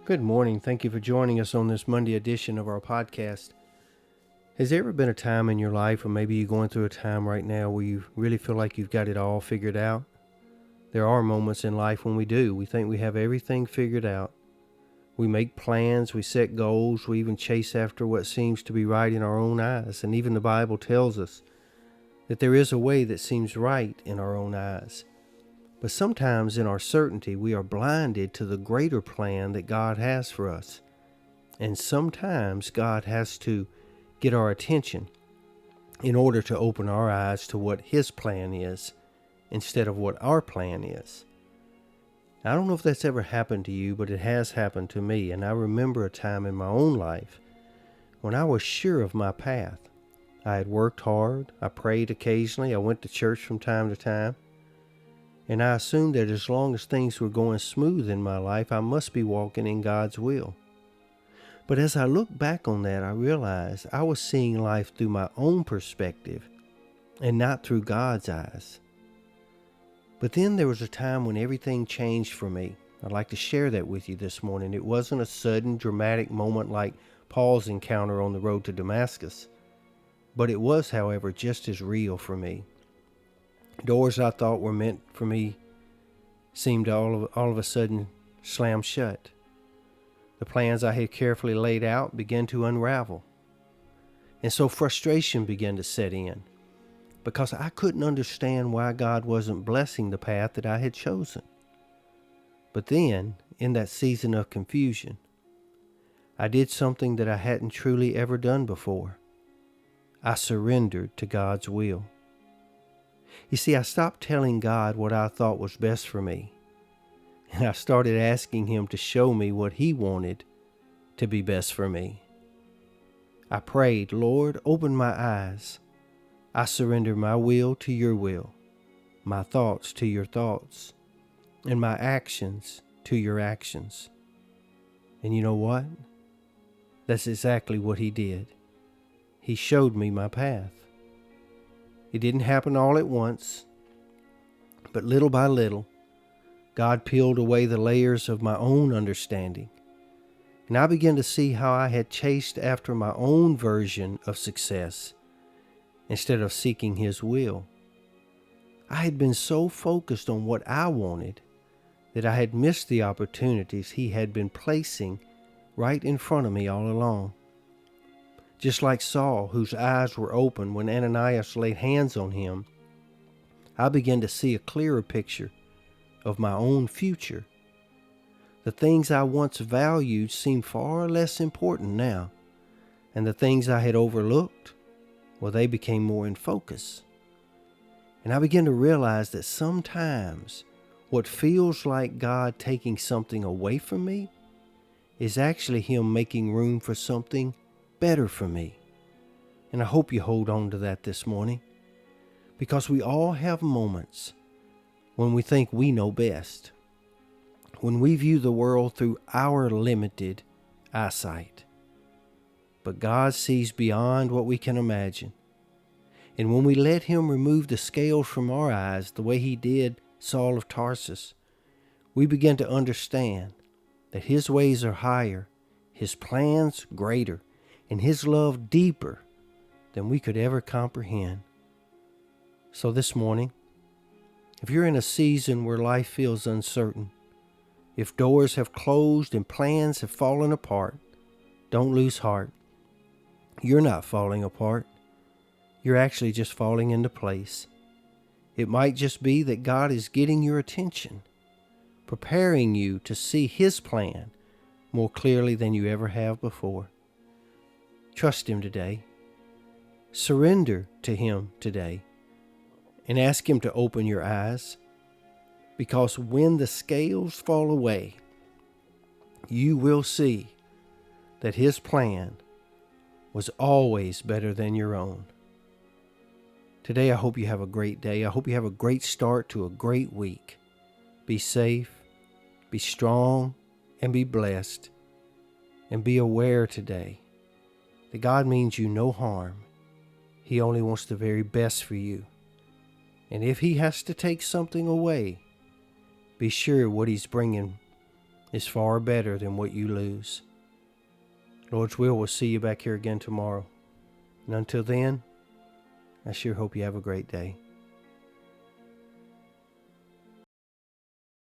Good morning. Thank you for joining us on this Monday edition of our podcast. Has there ever been a time in your life, or maybe you're going through a time right now, where you really feel like you've got it all figured out? There are moments in life when we do. We think we have everything figured out. We make plans, we set goals, we even chase after what seems to be right in our own eyes. And even the Bible tells us that there is a way that seems right in our own eyes. But sometimes in our certainty, we are blinded to the greater plan that God has for us. And sometimes God has to get our attention in order to open our eyes to what His plan is instead of what our plan is. I don't know if that's ever happened to you, but it has happened to me. And I remember a time in my own life when I was sure of my path. I had worked hard, I prayed occasionally, I went to church from time to time. And I assumed that as long as things were going smooth in my life, I must be walking in God's will. But as I look back on that, I realized I was seeing life through my own perspective and not through God's eyes. But then there was a time when everything changed for me. I'd like to share that with you this morning. It wasn't a sudden, dramatic moment like Paul's encounter on the road to Damascus. But it was, however, just as real for me. Doors I thought were meant for me seemed all of a sudden slammed shut. The plans I had carefully laid out began to unravel. And so frustration began to set in because I couldn't understand why God wasn't blessing the path that I had chosen. But then, in that season of confusion, I did something that I hadn't truly ever done before. I surrendered to God's will. You see, I stopped telling God what I thought was best for me, and I started asking Him to show me what He wanted to be best for me. I prayed, Lord, open my eyes. I surrender my will to your will, my thoughts to your thoughts, and my actions to your actions. And you know what? That's exactly what He did. He showed me my path. It didn't happen all at once, but little by little, God peeled away the layers of my own understanding, and I began to see how I had chased after my own version of success instead of seeking His will. I had been so focused on what I wanted that I had missed the opportunities He had been placing right in front of me all along. Just like Saul, whose eyes were open when Ananias laid hands on him, I began to see a clearer picture of my own future. The things I once valued seemed far less important now, and the things I had overlooked, well, they became more in focus. And I began to realize that sometimes what feels like God taking something away from me is actually Him making room for something better for me. And I hope you hold on to that this morning, because we all have moments when we think we know best, when we view the world through our limited eyesight. But God sees beyond what we can imagine. And when we let Him remove the scales from our eyes the way He did Saul of Tarsus, we begin to understand that His ways are higher, His plans greater, and His love deeper than we could ever comprehend. So this morning, if you're in a season where life feels uncertain, if doors have closed and plans have fallen apart, don't lose heart. You're not falling apart. You're actually just falling into place. It might just be that God is getting your attention, preparing you to see His plan more clearly than you ever have before. Trust Him today. Surrender to Him today and ask Him to open your eyes, because when the scales fall away, you will see that His plan was always better than your own. Today, I hope you have a great day. I hope you have a great start to a great week. Be safe, be strong, and be blessed. And be aware today that God means you no harm. He only wants the very best for you. And if He has to take something away, be sure what He's bringing is far better than what you lose. Lord's will, we'll see you back here again tomorrow. And until then, I sure hope you have a great day.